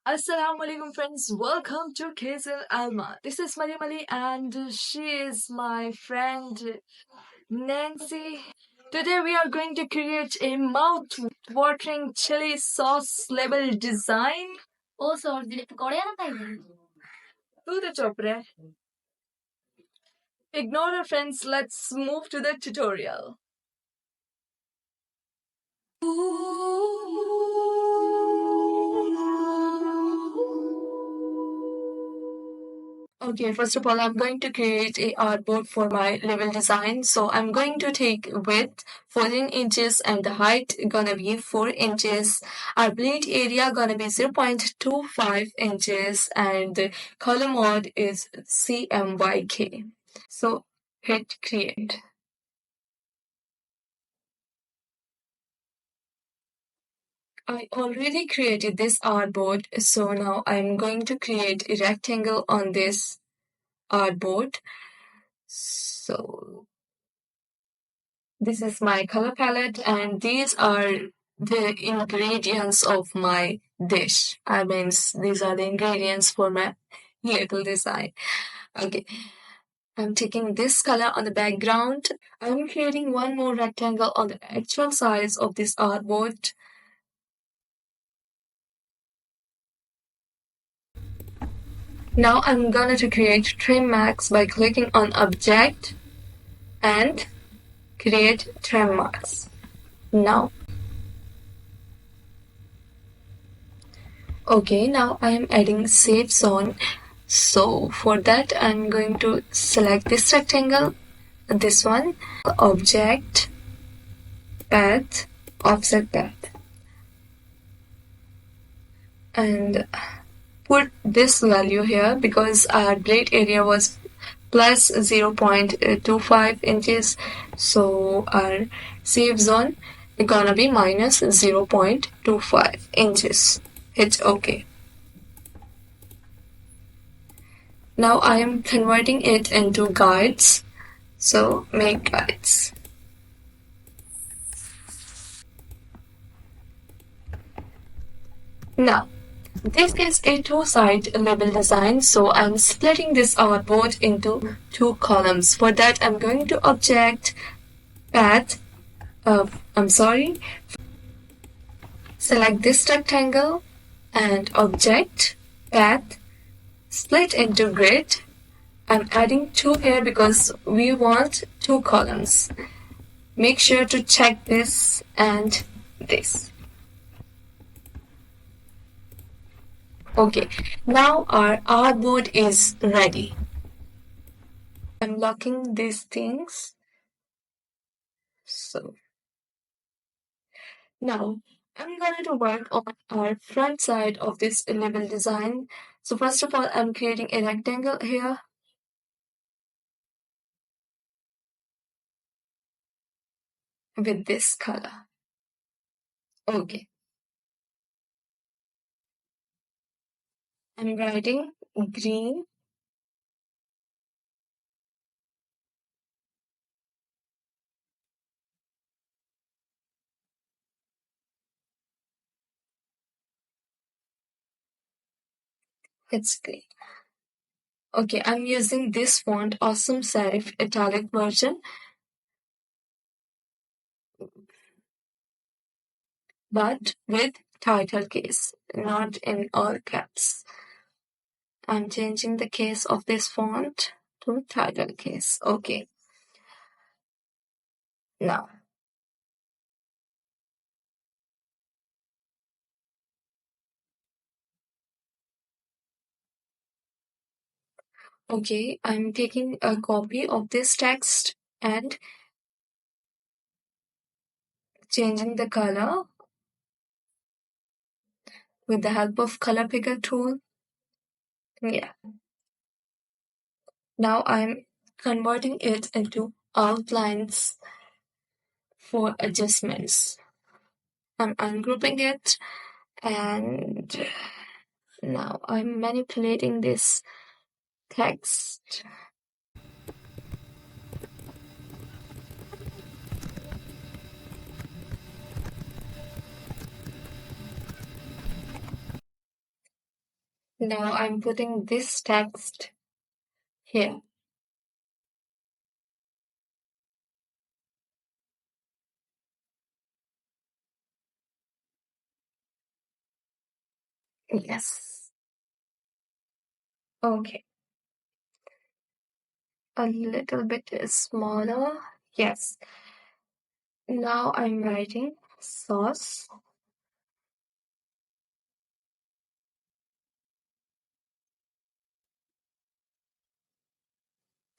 Assalamu alaikum friends, welcome to Kazel Alma. This is Maryam-Arif and she is my friend Nancy. Today we are going to create a mouth-watering chili sauce level design. Oh, so do the chopre. Ignore our friends, let's move to the tutorial. Okay, first of all, I'm going to create a artboard for my level design. So I'm going to take width 14 inches and the height gonna be 4 inches. Our blade area gonna be 0.25 inches and the color mode is CMYK. So hit create. I already created this artboard, so now I'm going to create a rectangle on this artboard. So this is my color palette, and these are the ingredients of my dish. I mean, these are the ingredients for my little design. Okay, I'm taking this color on the background. I'm creating one more rectangle on the actual size of this artboard. Now I'm gonna to create trim max by clicking on object and create trim max. Now, okay, now I am adding safe zone. So for that, I'm going to select this rectangle, this one, object, path, offset path, and put this value here because our blade area was plus 0.25 inches. So our safe zone is gonna be minus 0.25 inches. Hit OK. Now I am converting it into guides. So make guides. Now, this is a two-side label design, so I'm splitting this artboard into two columns. For that, I'm going to object, path, select this rectangle and object, path, split into grid. I'm adding two here because we want two columns. Make sure to check this and this. Okay, now our artboard is ready. I'm locking these things. So now I'm going to work on our front side of this label design. So first of all, I'm creating a rectangle here. With this color. Okay. I'm writing green. It's green. Okay, I'm using this font, Awesome Serif Italic version. But with title case, not in all caps. I'm changing the case of this font to title case. Okay. Now. Okay, I'm taking a copy of this text and changing the color with the help of color picker tool. Yeah. Now I'm converting it into outlines for adjustments. I'm ungrouping it and now I'm manipulating this text. Now I'm putting this text here. Yes. Okay. A little bit smaller. Yes. Now I'm writing sauce.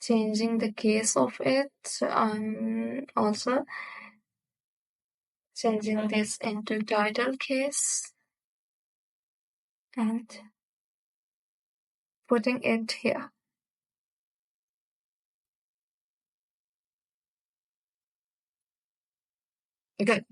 Changing the case of it. I'm also changing this into title case and putting it here. Good.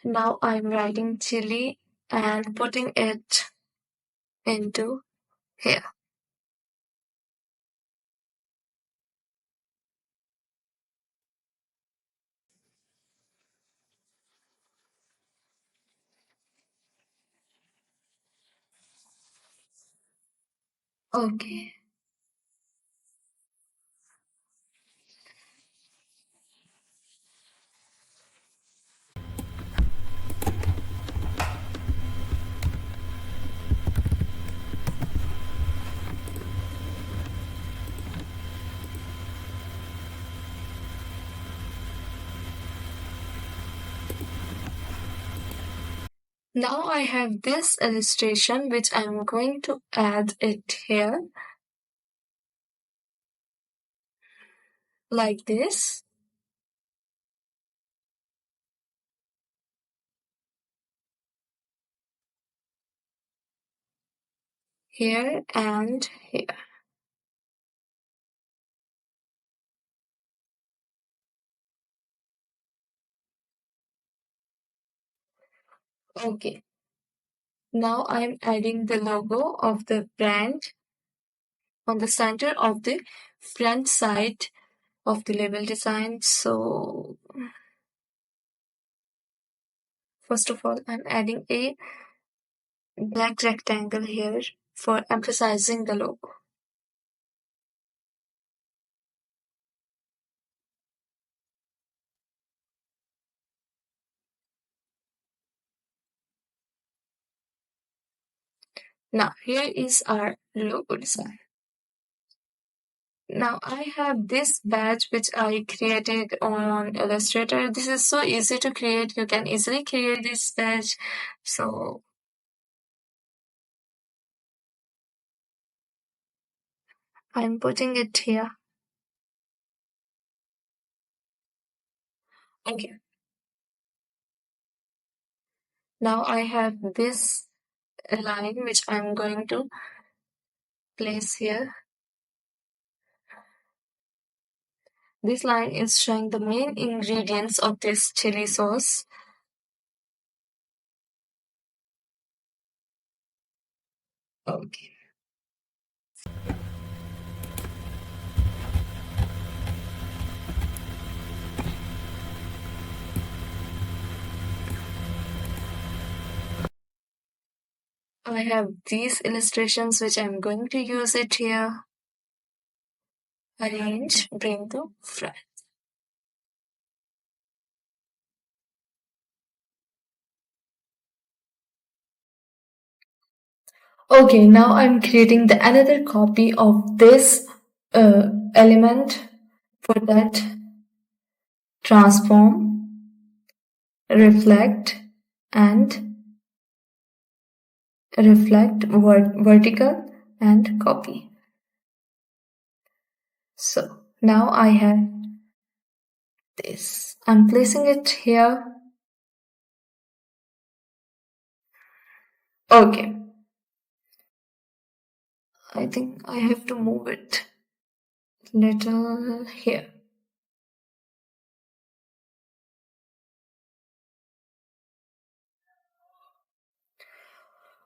Now I'm writing chili and putting it into here. Okay. Now I have this illustration which I'm going to add it here like this. Here and here. Okay. Now I'm adding the logo of the brand on the center of the front side of the label design. So first of all, I'm adding a black rectangle here for emphasizing the logo. Now here is our logo design. Now I have this badge which I created on Illustrator. This is so easy to create. You can easily create this badge. So I'm putting it here. Okay. Now I have this line which I'm going to place here. This line is showing the main ingredients of this chili sauce. Okay. I have these illustrations which I'm going to use it here. Arrange, bring to front. Okay, now I'm creating the another copy of this element. For that, transform, reflect, and vertical and copy. So now I have this. I'm placing it here. Okay. I think I have to move it little here.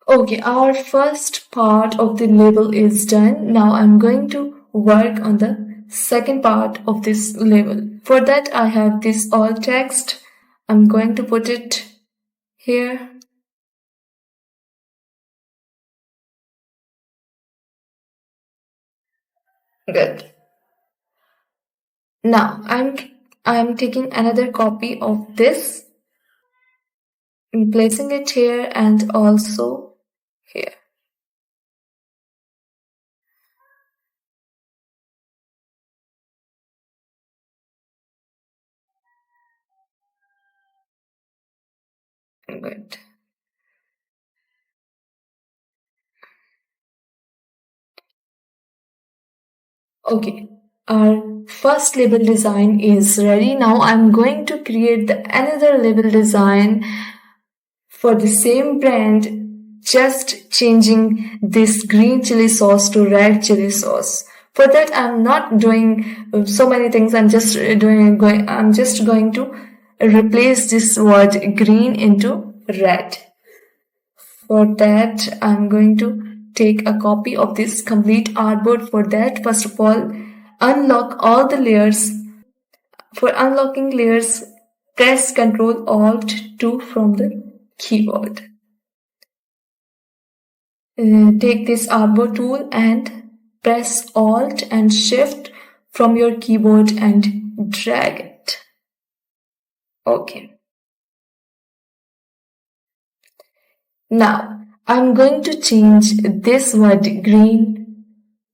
Okay, our first part of the label is done. Now I'm going to work on the second part of this label. For that, I have this alt text. I'm going to put it here. Good. Now I'm taking another copy of this and placing it here and also here. Good. Okay, our first label design is ready. Now I'm going to create the another label design for the same brand, just changing this green chili sauce to red chili sauce. For that, I'm not doing so many things. I'm just going to replace this word green into red. For that, I'm going to take a copy of this complete artboard. For that, first of all, unlock all the layers. For unlocking layers, press Ctrl Alt 2 from the keyboard. Take this artboard tool and press Alt and Shift from your keyboard and drag it. Okay. Now, I'm going to change this word green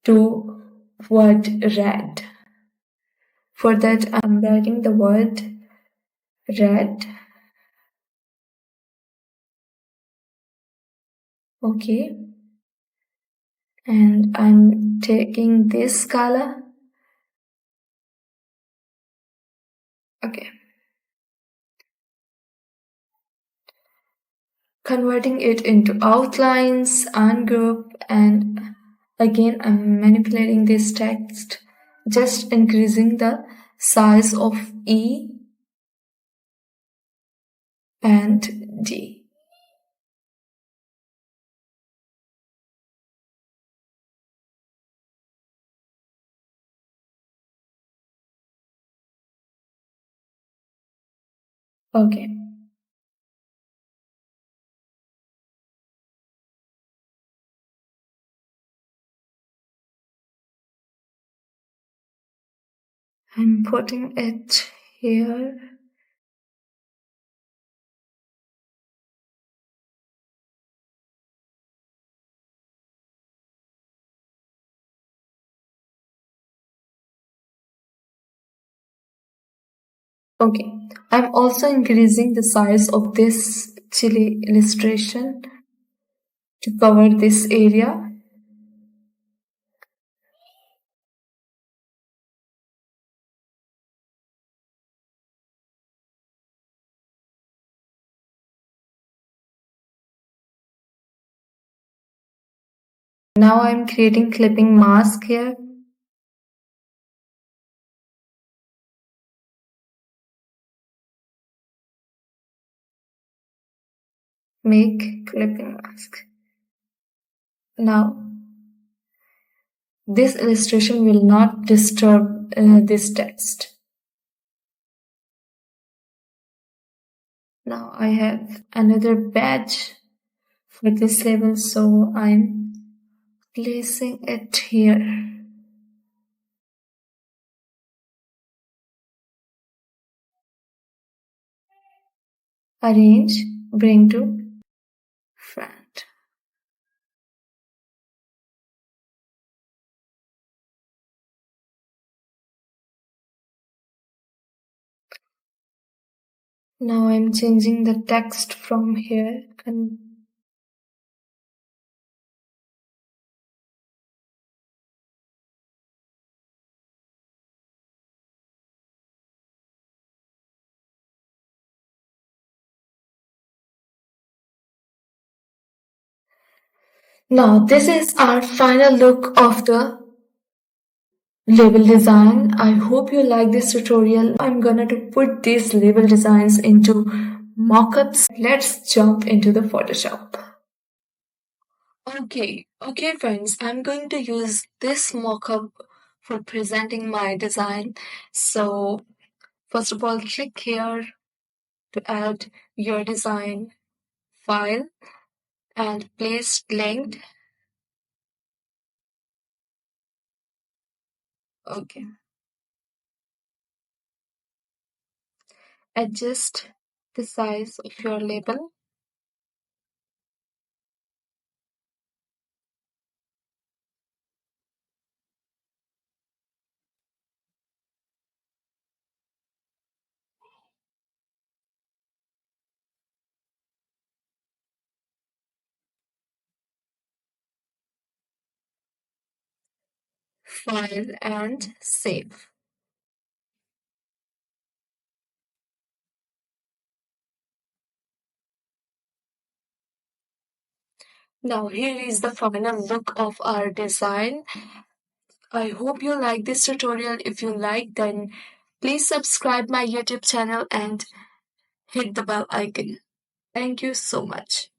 to word red. For that, I'm writing the word red. Okay. And I'm taking this color. Okay. Converting it into outlines, ungroup, and again I'm manipulating this text, just increasing the size of E and D. Okay. I'm putting it here. Okay. I'm also increasing the size of this chili illustration to cover this area. Now I'm creating clipping mask here. Make clipping mask. Now, this illustration will not disturb this text. Now I have another badge for this label, so I'm placing it here. Arrange, bring to front. Now I'm changing the text from here. Now this is our final look of the label design. I hope you like this tutorial. I'm gonna to put these label designs into mockups. Let's jump into the Photoshop. Okay, friends, I'm going to use this mockup for presenting my design. So, first of all, click here to add your design file and place linked. Okay. Adjust the size of your label. File and save. Now here is the final look of our design. I hope you like this tutorial. If you like, then please subscribe my YouTube channel and hit the bell icon. Thank you so much.